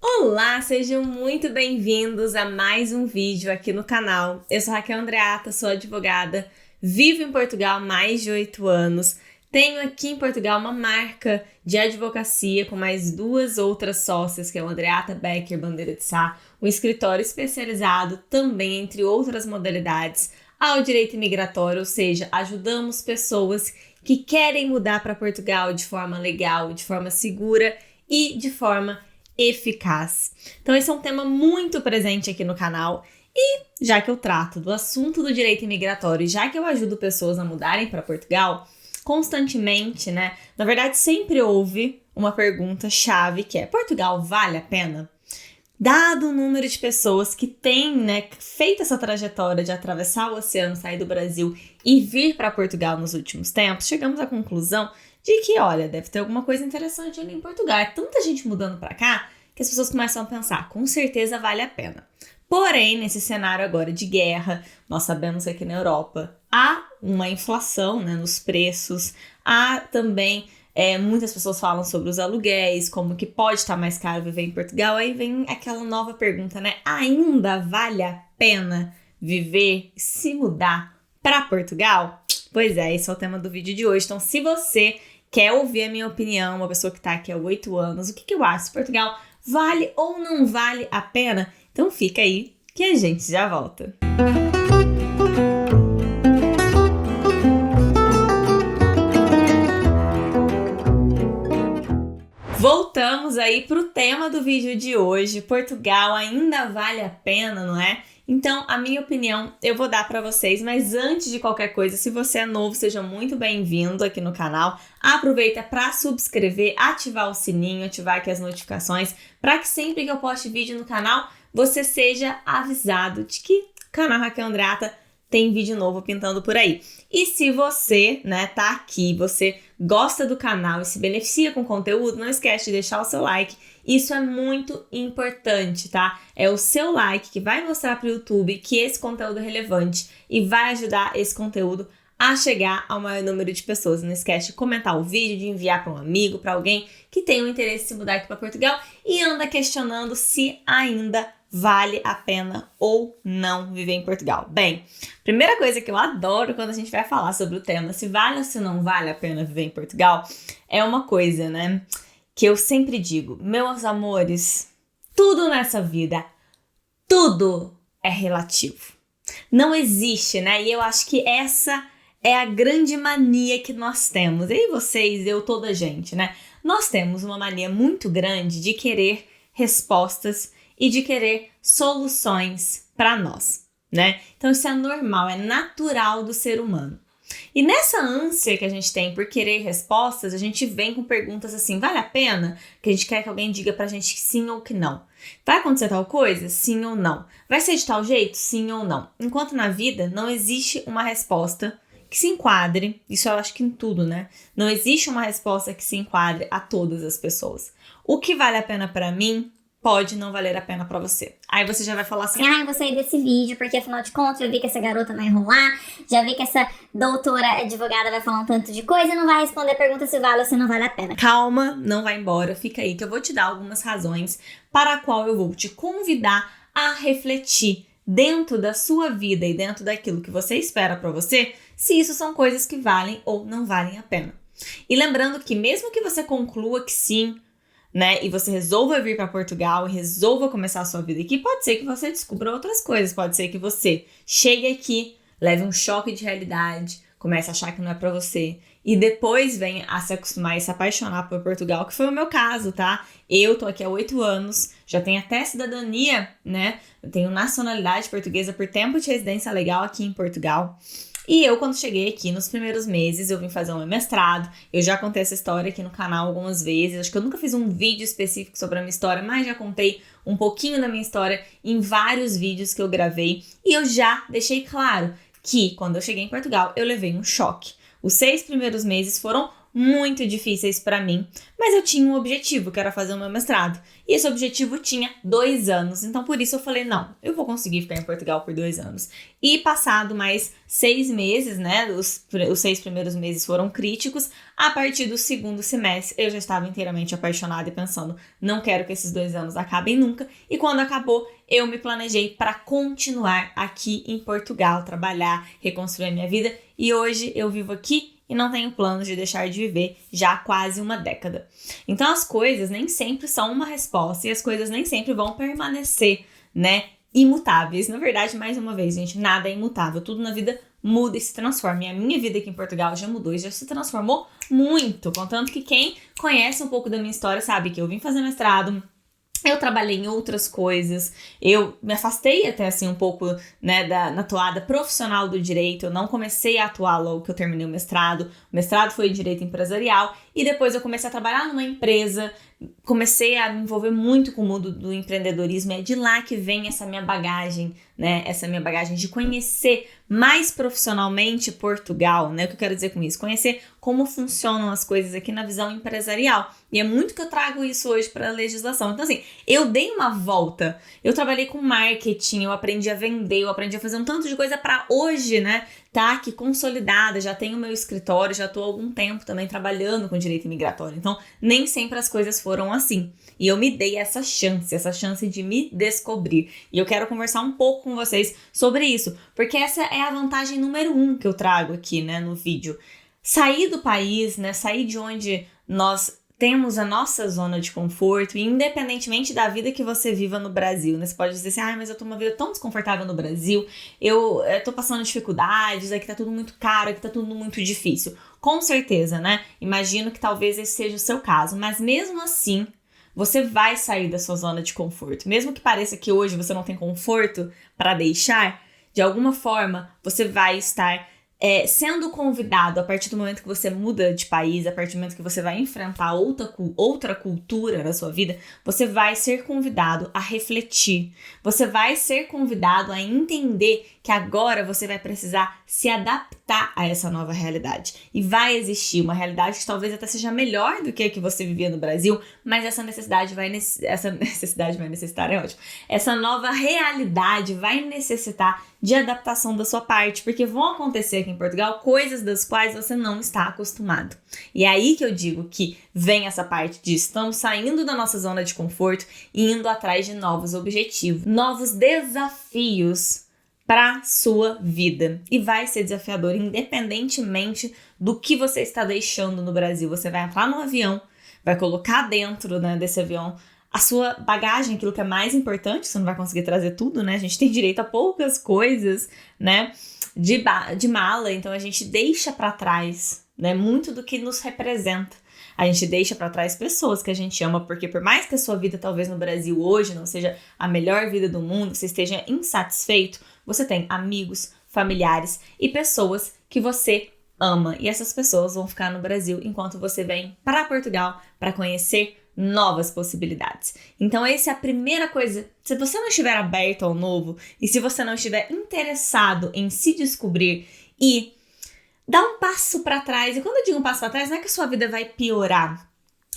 Olá, sejam muito bem-vindos a mais um vídeo aqui no canal. Eu sou Raquel Andreata, sou advogada, vivo em Portugal há mais de 8 anos, tenho aqui em Portugal uma marca de advocacia com mais duas outras sócias, que é o Andreata Becker Bandeira de Sá, um escritório especializado também, entre outras modalidades, ao direito imigratório, ou seja, ajudamos pessoas que querem mudar para Portugal de forma legal, de forma segura e de forma eficaz. Então esse é um tema muito presente aqui no canal e já que eu trato do assunto do direito imigratório e já que eu ajudo pessoas a mudarem para Portugal, constantemente, na verdade sempre houve uma pergunta chave que é: Portugal vale a pena? Dado o número de pessoas que têm, feito essa trajetória de atravessar o oceano, sair do Brasil e vir para Portugal nos últimos tempos, chegamos à conclusão de que, olha, deve ter alguma coisa interessante ali em Portugal. É tanta gente mudando para cá que as pessoas começam a pensar, com certeza vale a pena. Porém, nesse cenário agora de guerra, nós sabemos que aqui na Europa há uma inflação, nos preços, há também muitas pessoas falam sobre os aluguéis, como que pode estar mais caro viver em Portugal. Aí vem aquela nova pergunta, ainda vale a pena viver, se mudar para Portugal? Pois é, esse é o tema do vídeo de hoje. Então, se você quer ouvir a minha opinião, uma pessoa que está aqui há 8 anos, o que eu acho? Portugal vale ou não vale a pena? Então fica aí que a gente já volta. Voltamos aí para o tema do vídeo de hoje. Portugal ainda vale a pena, não é? Então, a minha opinião eu vou dar para vocês, mas antes de qualquer coisa, se você é novo, seja muito bem-vindo aqui no canal. Aproveita para subscrever, ativar o sininho, ativar aqui as notificações, para que sempre que eu poste vídeo no canal, você seja avisado de que o canal Raquel Andreata tem vídeo novo pintando por aí. E se você, tá aqui, você gosta do canal e se beneficia com o conteúdo, não esquece de deixar o seu like. Isso é muito importante, tá? É o seu like que vai mostrar para o YouTube que esse conteúdo é relevante e vai ajudar esse conteúdo a chegar ao maior número de pessoas. Não esquece de comentar o vídeo, de enviar para um amigo, para alguém que tem o interesse em se mudar aqui para Portugal e anda questionando se ainda vale a pena ou não viver em Portugal. Bem, primeira coisa que eu adoro quando a gente vai falar sobre o tema, se vale ou se não vale a pena viver em Portugal, é uma coisa, que eu sempre digo: meus amores, tudo nessa vida, tudo é relativo. Não existe, E eu acho que essa é a grande mania que nós temos. E vocês, eu, toda a gente, Nós temos uma mania muito grande de querer respostas e de querer soluções para nós, Então isso é normal, é natural do ser humano. E nessa ânsia que a gente tem por querer respostas, a gente vem com perguntas assim: vale a pena? Que a gente quer que alguém diga pra gente que sim ou que não. Vai acontecer tal coisa? Sim ou não. Vai ser de tal jeito? Sim ou não. Enquanto na vida não existe uma resposta que se enquadre, isso eu acho que em tudo, Não existe uma resposta que se enquadre a todas as pessoas. O que vale a pena pra mim pode não valer a pena pra você. Aí você já vai falar assim: eu vou sair desse vídeo, porque afinal de contas eu vi que essa garota vai enrolar, já vi que essa doutora advogada vai falar um tanto de coisa e não vai responder a pergunta se vale ou se não vale a pena. Calma, não vai embora, fica aí que eu vou te dar algumas razões para a qual eu vou te convidar a refletir dentro da sua vida e dentro daquilo que você espera pra você, se isso são coisas que valem ou não valem a pena. E lembrando que mesmo que você conclua que sim, e você resolva vir para Portugal e resolva começar a sua vida aqui, pode ser que você descubra outras coisas, pode ser que você chegue aqui, leve um choque de realidade, comece a achar que não é para você e depois venha a se acostumar e se apaixonar por Portugal, que foi o meu caso, tá? Eu tô aqui há 8 anos, já tenho até cidadania, Eu tenho nacionalidade portuguesa por tempo de residência legal aqui em Portugal. E eu, quando cheguei aqui, nos primeiros meses, eu vim fazer o meu mestrado. Eu já contei essa história aqui no canal algumas vezes. Acho que eu nunca fiz um vídeo específico sobre a minha história, mas já contei um pouquinho da minha história em vários vídeos que eu gravei. E eu já deixei claro que, quando eu cheguei em Portugal, eu levei um choque. Os 6 primeiros meses foram muito difíceis para mim, mas eu tinha um objetivo, que era fazer o meu mestrado. E esse objetivo tinha 2 anos, então por isso eu falei, não, eu vou conseguir ficar em Portugal por 2 anos. E passado mais 6 meses, né, os 6 primeiros meses foram críticos, a partir do segundo semestre eu já estava inteiramente apaixonada e pensando, não quero que esses 2 anos acabem nunca, e quando acabou, eu me planejei para continuar aqui em Portugal, trabalhar, reconstruir a minha vida, e hoje eu vivo aqui e não tenho planos de deixar de viver já há quase uma década. Então as coisas nem sempre são uma resposta e as coisas nem sempre vão permanecer, né, imutáveis. Na verdade, mais uma vez, gente, nada é imutável, tudo na vida muda e se transforma. E a minha vida aqui em Portugal já mudou e já se transformou muito, contanto que quem conhece um pouco da minha história sabe que eu vim fazer mestrado, eu trabalhei em outras coisas, eu me afastei até assim um pouco, né, na toada profissional do direito, eu não comecei a atuar logo que eu terminei o mestrado foi em direito empresarial e depois eu comecei a trabalhar numa empresa, comecei a me envolver muito com o mundo do empreendedorismo, é de lá que vem essa minha bagagem, né, essa minha bagagem de conhecer mais profissionalmente Portugal, né, o que eu quero dizer com isso? Conhecer como funcionam as coisas aqui na visão empresarial, e é muito que eu trago isso hoje para a legislação. Então assim, eu dei uma volta, eu trabalhei com marketing, eu aprendi a vender, eu aprendi a fazer um tanto de coisa para hoje, né, tá aqui consolidada, já tenho meu escritório, já tô há algum tempo também trabalhando com direito imigratório, então nem sempre as coisas foram assim, e eu me dei essa chance de me descobrir, e eu quero conversar um pouco com vocês sobre isso, porque essa é a vantagem número 1 que eu trago aqui, né, no vídeo, sair do país, né, sair de onde nós temos a nossa zona de conforto, e independentemente da vida que você viva no Brasil, né? Você pode dizer assim, mas eu tô uma vida tão desconfortável no Brasil, eu tô passando dificuldades, aqui tá tudo muito caro, aqui tá tudo muito difícil. Com certeza, né? Imagino que talvez esse seja o seu caso, mas mesmo assim, você vai sair da sua zona de conforto. Mesmo que pareça que hoje você não tem conforto para deixar, de alguma forma, você vai estar sendo convidado a partir do momento que você muda de país, a partir do momento que você vai enfrentar outra cultura na sua vida, você vai ser convidado a refletir, você vai ser convidado a entender que agora você vai precisar se adaptar a essa nova realidade. E vai existir uma realidade que talvez até seja melhor do que a que você vivia no Brasil, mas essa nova realidade vai necessitar de adaptação da sua parte, porque vão acontecer aqui em Portugal coisas das quais você não está acostumado. E é aí que eu digo que vem essa parte de estamos saindo da nossa zona de conforto e indo atrás de novos objetivos, novos desafios para sua vida. E vai ser desafiador independentemente do que você está deixando no Brasil. Você vai entrar no avião, vai colocar dentro, né, desse avião a sua bagagem, aquilo que é mais importante, você não vai conseguir trazer tudo, né? A gente tem direito a poucas coisas, né? De mala, então a gente deixa para trás, né? Muito do que nos representa. A gente deixa para trás pessoas que a gente ama, porque por mais que a sua vida talvez no Brasil hoje não seja a melhor vida do mundo, você esteja insatisfeito, você tem amigos, familiares e pessoas que você ama. E essas pessoas vão ficar no Brasil enquanto você vem para Portugal para conhecer novas possibilidades. Então essa é a primeira coisa. Se você não estiver aberto ao novo e se você não estiver interessado em se descobrir e dar um passo para trás, e quando eu digo um passo para trás, não é que a sua vida vai piorar,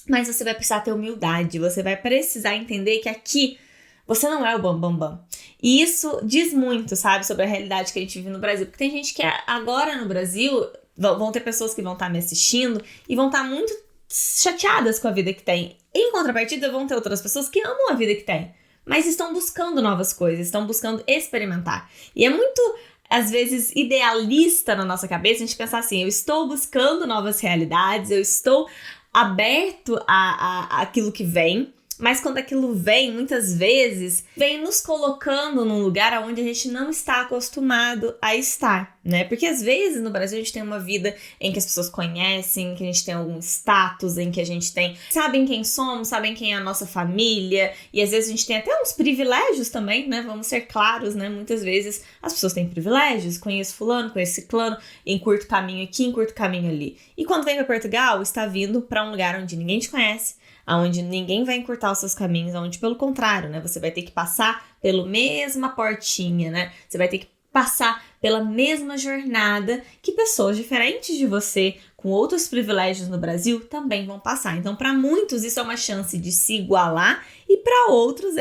mas você vai precisar ter humildade, você vai precisar entender que aqui você não é o bambambam. E isso diz muito, sabe, sobre a realidade que a gente vive no Brasil, porque tem gente que agora no Brasil, vão ter pessoas que vão estar me assistindo e vão estar muito chateadas com a vida que tem. Em contrapartida, vão ter outras pessoas que amam a vida que tem, mas estão buscando novas coisas, estão buscando experimentar. E é muito, às vezes, idealista na nossa cabeça a gente pensar assim, eu estou buscando novas realidades, eu estou aberto a aquilo que vem, mas quando aquilo vem, muitas vezes, vem nos colocando num lugar onde a gente não está acostumado a estar, né? Porque às vezes no Brasil a gente tem uma vida em que as pessoas conhecem, que a gente tem algum status, em que a gente sabem quem somos, sabem quem é a nossa família, e às vezes a gente tem até uns privilégios também, né? Vamos ser claros, né? Muitas vezes as pessoas têm privilégios, conheço fulano, conheço ciclano, em curto caminho aqui, em curto caminho ali. E quando vem para Portugal, está vindo para um lugar onde ninguém te conhece, onde ninguém vai encurtar os seus caminhos, onde pelo contrário, né, você vai ter que passar pela mesma portinha, né, você vai ter que passar pela mesma jornada que pessoas diferentes de você, com outros privilégios no Brasil, também vão passar. Então, para muitos, isso é uma chance de se igualar e para outros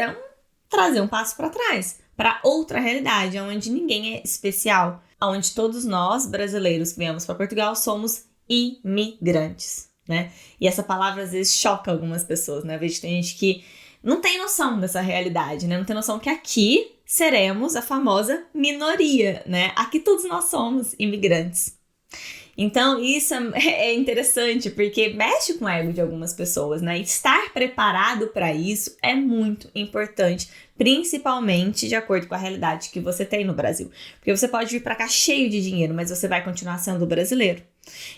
trazer um passo para trás, para outra realidade, onde ninguém é especial, onde todos nós, brasileiros que viemos para Portugal, somos imigrantes, né? E essa palavra às vezes choca algumas pessoas, né? Eu vejo que tem gente que não tem noção dessa realidade, né? Não tem noção que aqui seremos a famosa minoria, né? Aqui todos nós somos imigrantes. Então, isso é interessante, porque mexe com o ego de algumas pessoas, né? Estar preparado para isso é muito importante, principalmente de acordo com a realidade que você tem no Brasil. Porque você pode vir para cá cheio de dinheiro, mas você vai continuar sendo brasileiro.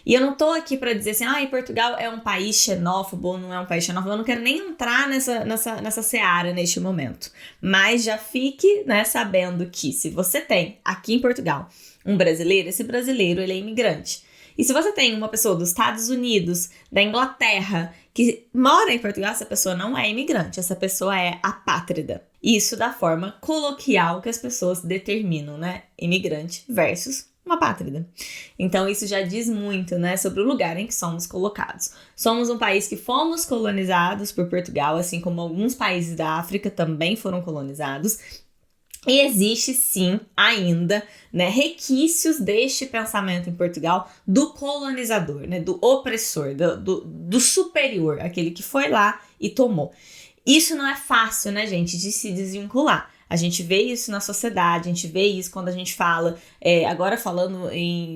E eu não tô aqui para dizer assim, Portugal é um país xenófobo ou não é um país xenófobo. Eu não quero nem entrar nessa seara neste momento. Mas já fique, né, sabendo que se você tem aqui em Portugal um brasileiro, esse brasileiro ele é imigrante. E se você tem uma pessoa dos Estados Unidos, da Inglaterra, que mora em Portugal, essa pessoa não é imigrante, essa pessoa é apátrida. Isso da forma coloquial que as pessoas determinam, né? Imigrante versus uma apátrida. Então isso já diz muito, né, sobre o lugar em que somos colocados. Somos um país que fomos colonizados por Portugal, assim como alguns países da África também foram colonizados. E existe sim ainda, né, requisitos deste pensamento em Portugal do colonizador, né, do opressor, do superior, aquele que foi lá e tomou. Isso não é fácil, né, gente, de se desvincular. A gente vê isso na sociedade, a gente vê isso quando a gente fala, agora falando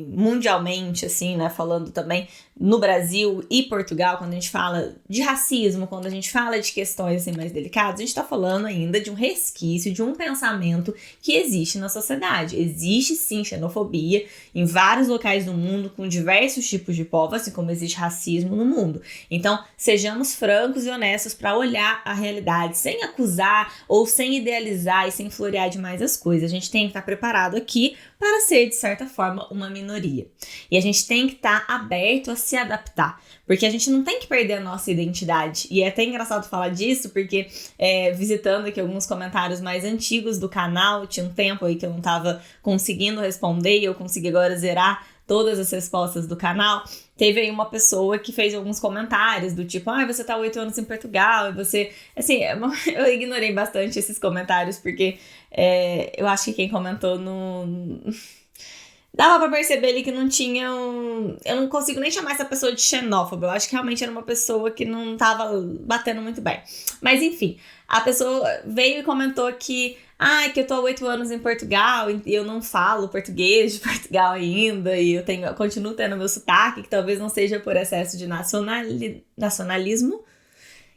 mundialmente, assim, né, falando também no Brasil e Portugal, quando a gente fala de racismo, quando a gente fala de questões assim, mais delicadas, a gente está falando ainda de um resquício, de um pensamento que existe na sociedade. Existe sim xenofobia em vários locais do mundo, com diversos tipos de povos, assim como existe racismo no mundo. Então, sejamos francos e honestos para olhar a realidade, sem acusar ou sem idealizar e sem florear demais as coisas. A gente tem que estar preparado aqui para ser, de certa forma, uma minoria. E a gente tem que estar aberto a se adaptar, porque a gente não tem que perder a nossa identidade. E é até engraçado falar disso, porque visitando aqui alguns comentários mais antigos do canal, tinha um tempo aí que eu não estava conseguindo responder e eu consegui agora zerar todas as respostas do canal. Teve aí uma pessoa que fez alguns comentários do tipo, você tá 8 anos em Portugal, e você... Assim, eu ignorei bastante esses comentários, porque eu acho que quem comentou não... Dava pra perceber ali que não tinha Eu não consigo nem chamar essa pessoa de xenófoba. Eu acho que realmente era uma pessoa que não tava batendo muito bem. Mas enfim, a pessoa veio e comentou que que eu tô há 8 anos em Portugal e eu não falo português de Portugal ainda, e eu continuo tendo meu sotaque, que talvez não seja por excesso de nacionalismo,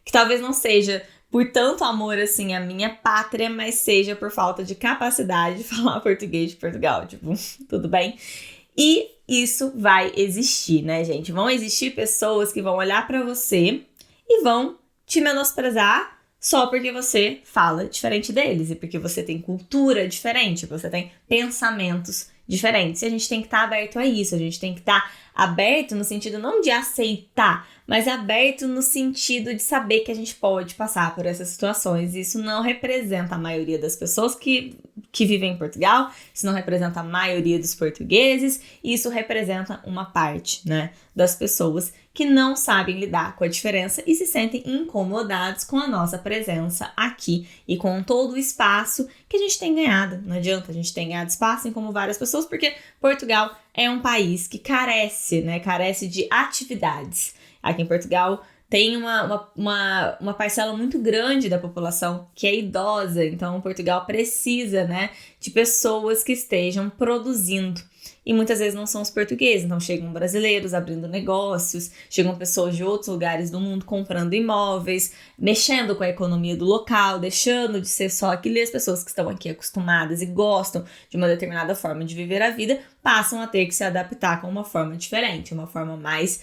que talvez não seja por tanto amor assim à minha pátria, mas seja por falta de capacidade de falar português de Portugal, tipo, tudo bem? E isso vai existir, né, gente? Vão existir pessoas que vão olhar pra você e vão te menosprezar só porque você fala diferente deles e porque você tem cultura diferente, você tem pensamentos diferentes. E a gente tem que estar aberto a isso, a gente tem que estar aberto no sentido não de aceitar, mas aberto no sentido de saber que a gente pode passar por essas situações. Isso não representa a maioria das pessoas que vivem em Portugal, isso não representa a maioria dos portugueses, isso representa uma parte, né, das pessoas que não sabem lidar com a diferença e se sentem incomodados com a nossa presença aqui e com todo o espaço que a gente tem ganhado. Não adianta, a gente tem ganhado espaço, assim como várias pessoas, porque Portugal é um país que carece de atividades. Aqui em Portugal tem uma parcela muito grande da população que é idosa, então Portugal precisa, né, de pessoas que estejam produzindo. E muitas vezes não são os portugueses, então chegam brasileiros abrindo negócios, chegam pessoas de outros lugares do mundo comprando imóveis, mexendo com a economia do local, deixando de ser só aquelas pessoas que estão aqui acostumadas e gostam de uma determinada forma de viver a vida, passam a ter que se adaptar com uma forma diferente, uma forma mais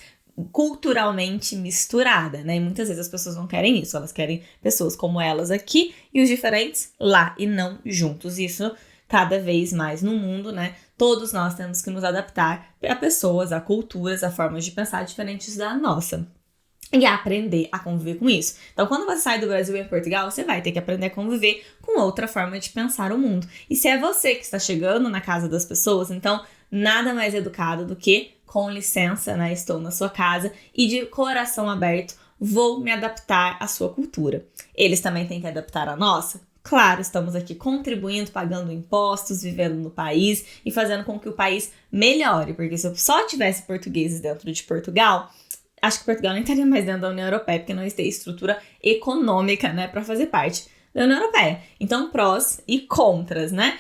culturalmente misturada, né? E muitas vezes as pessoas não querem isso, elas querem pessoas como elas aqui e os diferentes lá e não juntos. Isso cada vez mais no mundo, né? Todos nós temos que nos adaptar a pessoas, a culturas, a formas de pensar diferentes da nossa. e aprender a conviver com isso. Então, quando você sai do Brasil e vem para Portugal, você vai ter que aprender a conviver com outra forma de pensar o mundo. E se é você que está chegando na casa das pessoas, então nada mais educado do que, com licença, né, estou na sua casa e de coração aberto, vou me adaptar à sua cultura. Eles também têm que adaptar a nossa? Claro, estamos aqui contribuindo, pagando impostos, vivendo no país e fazendo com que o país melhore, porque se eu só tivesse portugueses dentro de Portugal, acho que Portugal nem estaria mais dentro da União Europeia, porque não tem estrutura econômica, né, para fazer parte da União Europeia. Então, prós e contras, né?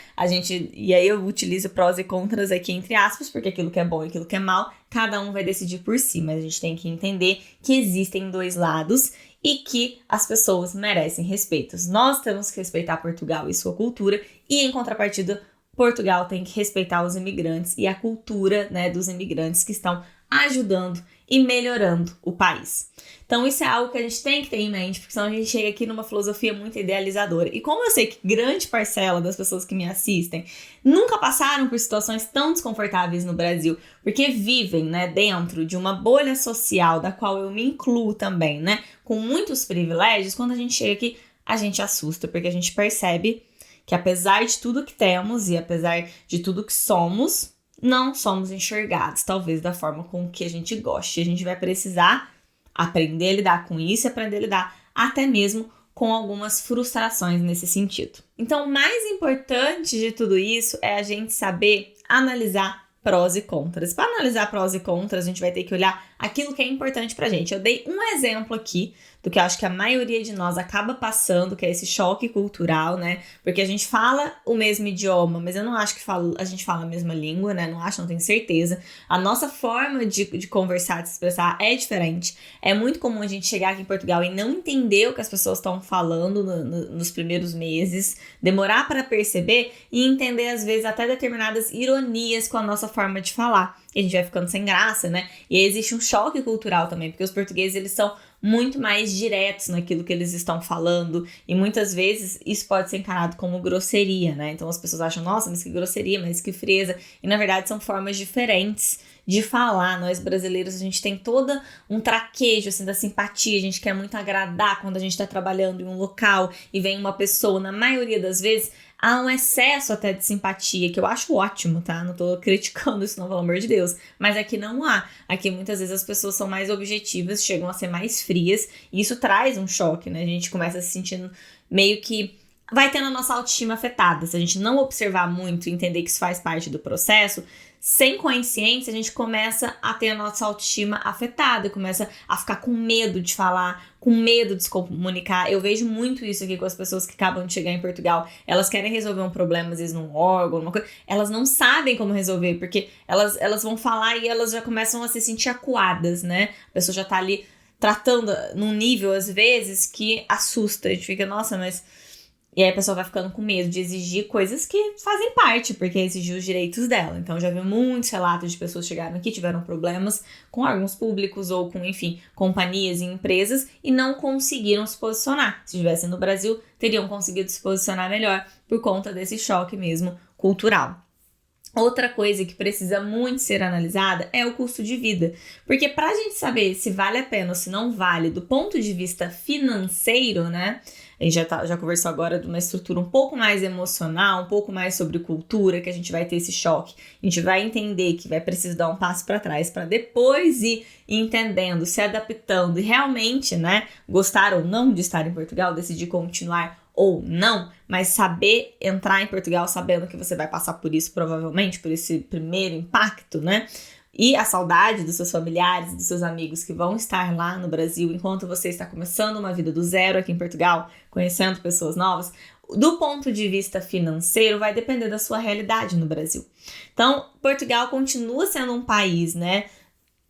E aí eu utilizo prós e contras aqui entre aspas, porque aquilo que é bom e aquilo que é mal, cada um vai decidir por si, mas a gente tem que entender que existem dois lados e que as pessoas merecem respeito. Nós temos que respeitar Portugal e sua cultura, e em contrapartida, Portugal tem que respeitar os imigrantes e a cultura, né, dos imigrantes que estão ajudando e melhorando o país. Então isso é algo que a gente tem que ter em mente, porque senão a gente chega aqui numa filosofia muito idealizadora. E como eu sei que grande parcela das pessoas que me assistem nunca passaram por situações tão desconfortáveis no Brasil, porque vivem, né, dentro de uma bolha social, da qual eu me incluo também, né, com muitos privilégios, quando a gente chega aqui, a gente assusta, porque a gente percebe que apesar de tudo que temos e apesar de tudo que somos, não somos enxergados, talvez da forma com que a gente goste. A gente vai precisar aprender a lidar com isso e aprender a lidar até mesmo com algumas frustrações nesse sentido. Então, o mais importante de tudo isso é a gente saber analisar prós e contras. Para analisar prós e contras, a gente vai ter que olhar aquilo que é importante pra gente. Eu dei um exemplo aqui do que eu acho que a maioria de nós acaba passando, que é esse choque cultural, né? Porque a gente fala o mesmo idioma, mas eu não acho que a gente fala a mesma língua, né? Não tenho certeza. A nossa forma de conversar, de se expressar é diferente. É muito comum a gente chegar aqui em Portugal e não entender o que as pessoas estão falando nos primeiros meses, demorar para perceber e entender, às vezes, até determinadas ironias com a nossa forma de falar. E a gente vai ficando sem graça, né? E aí existe um choque cultural também, porque os portugueses, eles são muito mais diretos naquilo que eles estão falando, e muitas vezes isso pode ser encarado como grosseria, né? Então as pessoas acham, nossa, mas que grosseria, mas que frieza, e na verdade são formas diferentes de falar. Nós brasileiros, a gente tem todo um traquejo, assim, da simpatia, a gente quer muito agradar quando a gente tá trabalhando em um local e vem uma pessoa, na maioria das vezes, há um excesso até de simpatia, que eu acho ótimo, tá? Não tô criticando isso não, pelo amor de Deus. Mas aqui não há. Aqui muitas vezes as pessoas são mais objetivas, chegam a ser mais frias, e isso traz um choque, né? A gente começa se sentindo meio que vai tendo a nossa autoestima afetada. Se a gente não observar muito e entender que isso faz parte do processo, sem consciência, a gente começa a ter a nossa autoestima afetada, começa a ficar com medo de falar, com medo de se comunicar. Eu vejo muito isso aqui com as pessoas que acabam de chegar em Portugal. Elas querem resolver um problema, às vezes num órgão, uma coisa. Elas não sabem como resolver, porque elas vão falar e elas já começam a se sentir acuadas, né? A pessoa já tá ali tratando num nível, às vezes, que assusta. A gente fica, nossa, mas... E aí a pessoa vai ficando com medo de exigir coisas que fazem parte, porque exigir os direitos dela. Então já vi muitos relatos de pessoas que chegaram aqui, tiveram problemas com órgãos públicos ou com, enfim, companhias e empresas e não conseguiram se posicionar. Se estivessem no Brasil, teriam conseguido se posicionar melhor por conta desse choque mesmo cultural. Outra coisa que precisa muito ser analisada é o custo de vida. Porque para a gente saber se vale a pena ou se não vale do ponto de vista financeiro, né? A gente já conversou agora de uma estrutura um pouco mais emocional, um pouco mais sobre cultura, que a gente vai ter esse choque. A gente vai entender que vai precisar dar um passo para trás para depois ir entendendo, se adaptando e realmente, né, gostar ou não de estar em Portugal, decidir continuar ou não, mas saber entrar em Portugal sabendo que você vai passar por isso, provavelmente, por esse primeiro impacto, né? E a saudade dos seus familiares, dos seus amigos que vão estar lá no Brasil enquanto você está começando uma vida do zero aqui em Portugal, conhecendo pessoas novas, do ponto de vista financeiro, vai depender da sua realidade no Brasil. Então, Portugal continua sendo um país, né?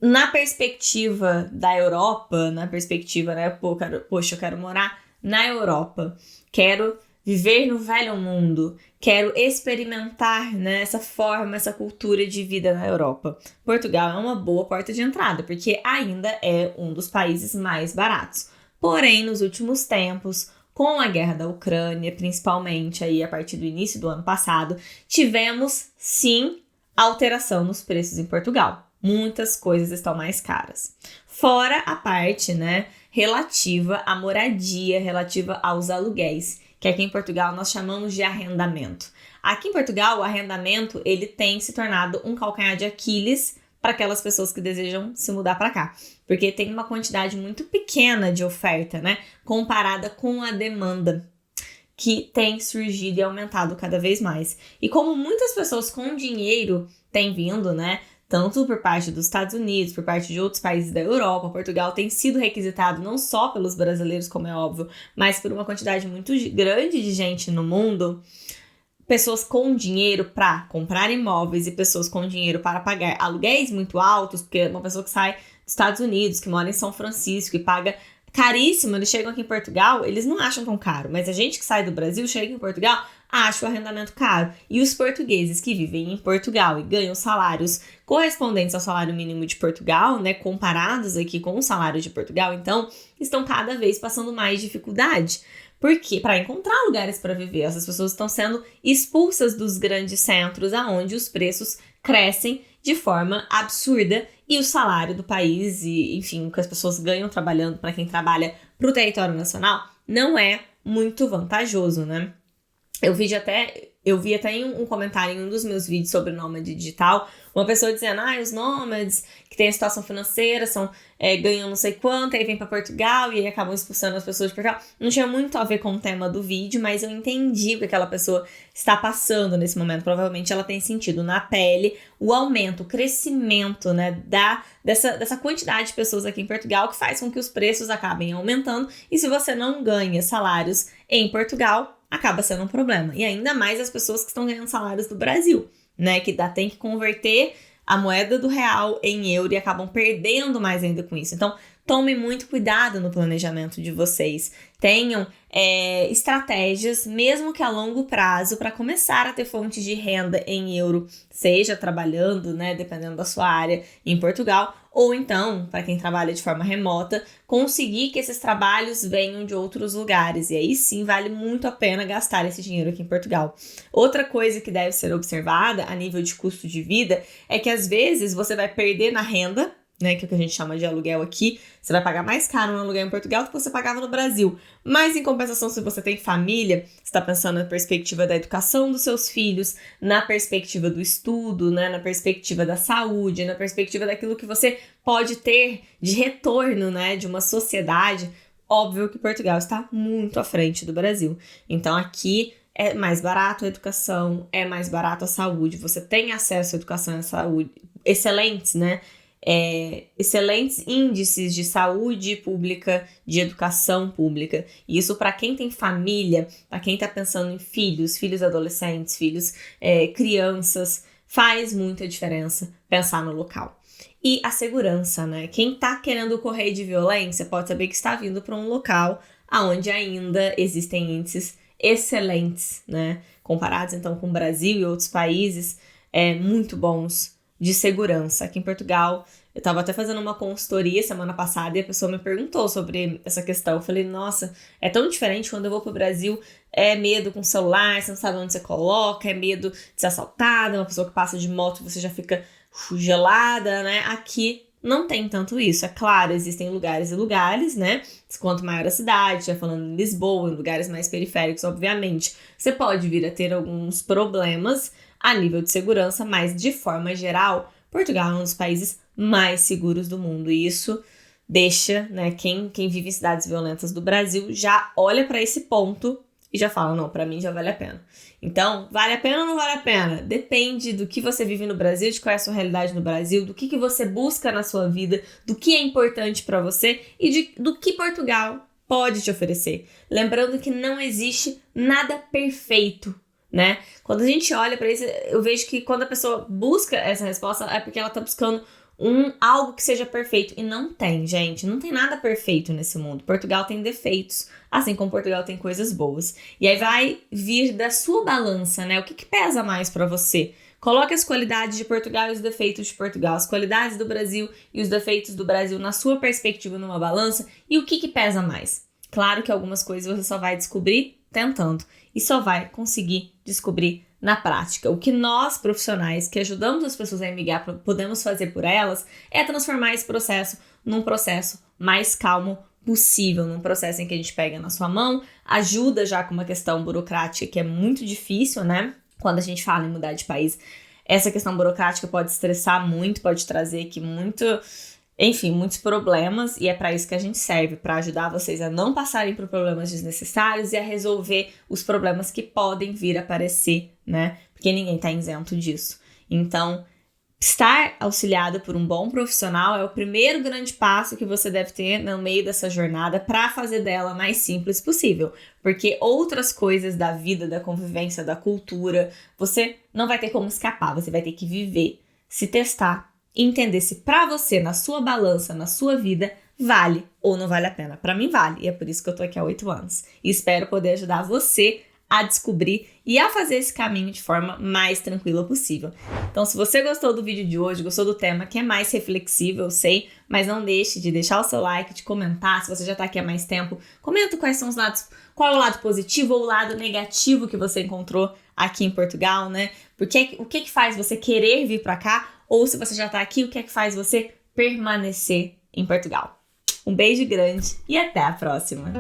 Na perspectiva da Europa, na perspectiva, né? Eu quero morar na Europa, quero viver no velho mundo, quero experimentar, né, essa forma, essa cultura de vida na Europa. Portugal é uma boa porta de entrada, porque ainda é um dos países mais baratos. Porém, nos últimos tempos, com a guerra da Ucrânia, principalmente aí a partir do início do ano passado, tivemos, sim, alteração nos preços em Portugal. muitas coisas estão mais caras. Fora a parte, né, relativa à moradia, relativa aos aluguéis, que aqui em Portugal nós chamamos de arrendamento. Aqui em Portugal, o arrendamento, ele tem se tornado um calcanhar de Aquiles para aquelas pessoas que desejam se mudar para cá. Porque tem uma quantidade muito pequena de oferta, né, comparada com a demanda que tem surgido e aumentado cada vez mais. E como muitas pessoas com dinheiro têm vindo, né, tanto por parte dos Estados Unidos, por parte de outros países da Europa, Portugal tem sido requisitado não só pelos brasileiros, como é óbvio, mas por uma quantidade muito grande de gente no mundo, pessoas com dinheiro para comprar imóveis e pessoas com dinheiro para pagar aluguéis muito altos, porque uma pessoa que sai dos Estados Unidos, que mora em São Francisco e paga caríssimo, eles chegam aqui em Portugal, eles não acham tão caro, mas a gente que sai do Brasil, chega em Portugal, acha o arrendamento caro. E os portugueses que vivem em Portugal e ganham salários correspondentes ao salário mínimo de Portugal, né, comparados aqui com o salário de Portugal, então, estão cada vez passando mais dificuldade. Porque para encontrar lugares para viver, essas pessoas estão sendo expulsas dos grandes centros, aonde os preços crescem de forma absurda e o salário do país e, enfim, o que as pessoas ganham trabalhando para quem trabalha para o território nacional não é muito vantajoso, né? Eu vi até em um comentário em um dos meus vídeos sobre nômade digital, uma pessoa dizendo, os nômades que têm a situação financeira ganham não sei quanto, aí vem para Portugal e aí acabam expulsando as pessoas de Portugal. Não tinha muito a ver com o tema do vídeo, mas eu entendi o que aquela pessoa está passando nesse momento. Provavelmente ela tem sentido na pele o aumento, o crescimento, né, dessa quantidade de pessoas aqui em Portugal que faz com que os preços acabem aumentando. E se você não ganha salários em Portugal, acaba sendo um problema. E ainda mais as pessoas que estão ganhando salários do Brasil, né? Que tem que converter a moeda do real em euro e acabam perdendo mais ainda com isso. Então, tomem muito cuidado no planejamento de vocês. Tenham estratégias, mesmo que a longo prazo, para começar a ter fontes de renda em euro, seja trabalhando, né, dependendo da sua área, em Portugal, ou então, para quem trabalha de forma remota, conseguir que esses trabalhos venham de outros lugares. E aí sim, vale muito a pena gastar esse dinheiro aqui em Portugal. Outra coisa que deve ser observada a nível de custo de vida é que às vezes você vai perder na renda, né, que é o que a gente chama de aluguel aqui, você vai pagar mais caro no aluguel em Portugal do que você pagava no Brasil. Mas, em compensação, se você tem família, você está pensando na perspectiva da educação dos seus filhos, na perspectiva do estudo, né, na perspectiva da saúde, na perspectiva daquilo que você pode ter de retorno, né, de uma sociedade, óbvio que Portugal está muito à frente do Brasil. Então, aqui é mais barato a educação, é mais barato a saúde, você tem acesso à educação e à saúde excelentes, né? Excelentes índices de saúde pública, de educação pública. E isso para quem tem família, para quem está pensando em filhos adolescentes, crianças, faz muita diferença pensar no local. E a segurança, né? Quem está querendo correr de violência pode saber que está vindo para um local onde ainda existem índices excelentes, né? Comparados então com o Brasil e outros países muito bons de segurança. Aqui em Portugal, eu estava até fazendo uma consultoria semana passada e a pessoa me perguntou sobre essa questão. Eu falei, nossa, é tão diferente quando eu vou pro Brasil, é medo com o celular, você não sabe onde você coloca, é medo de ser assaltada, uma pessoa que passa de moto você já fica gelada, né? Aqui não tem tanto isso. É claro, existem lugares e lugares, né? Quanto maior a cidade, já falando em Lisboa, em lugares mais periféricos, obviamente, você pode vir a ter alguns problemas a nível de segurança, mas de forma geral, Portugal é um dos países mais seguros do mundo. E isso deixa, né, quem vive em cidades violentas do Brasil já olha para esse ponto e já fala, não, para mim já vale a pena. Então, vale a pena ou não vale a pena? Depende do que você vive no Brasil, de qual é a sua realidade no Brasil, do que você busca na sua vida, do que é importante para você e do que Portugal pode te oferecer. Lembrando que não existe nada perfeito, né? Quando a gente olha para isso, eu vejo que quando a pessoa busca essa resposta é porque ela tá buscando algo que seja perfeito. E não tem, gente. Não tem nada perfeito nesse mundo. Portugal tem defeitos, assim como Portugal tem coisas boas. E aí vai vir da sua balança, né? O que pesa mais para você? Coloque as qualidades de Portugal e os defeitos de Portugal, as qualidades do Brasil e os defeitos do Brasil na sua perspectiva numa balança. E o que pesa mais? Claro que algumas coisas você só vai descobrir tentando. E só vai conseguir descobrir na prática. O que nós, profissionais, que ajudamos as pessoas a emigrar, podemos fazer por elas é transformar esse processo num processo mais calmo possível, num processo em que a gente pega na sua mão, ajuda já com uma questão burocrática que é muito difícil, né? Quando a gente fala em mudar de país, essa questão burocrática pode estressar muito, pode trazer aqui muitos problemas, e é para isso que a gente serve, para ajudar vocês a não passarem por problemas desnecessários e a resolver os problemas que podem vir a aparecer, né? Porque ninguém tá isento disso. Então, estar auxiliado por um bom profissional é o primeiro grande passo que você deve ter no meio dessa jornada para fazer dela mais simples possível. Porque outras coisas da vida, da convivência, da cultura, você não vai ter como escapar, você vai ter que viver, se testar, entender se pra você, na sua balança, na sua vida, vale ou não vale a pena. Pra mim vale, e é por isso que eu tô aqui há 8 anos. E espero poder ajudar você a descobrir e a fazer esse caminho de forma mais tranquila possível. Então, se você gostou do vídeo de hoje, gostou do tema, que é mais reflexivo, eu sei, mas não deixe de deixar o seu like, de comentar, se você já tá aqui há mais tempo, comenta quais são os lados, qual é o lado positivo ou o lado negativo que você encontrou aqui em Portugal, né? Porque o que faz você querer vir pra cá? Ou se você já tá aqui, o que faz você permanecer em Portugal? Um beijo grande e até a próxima!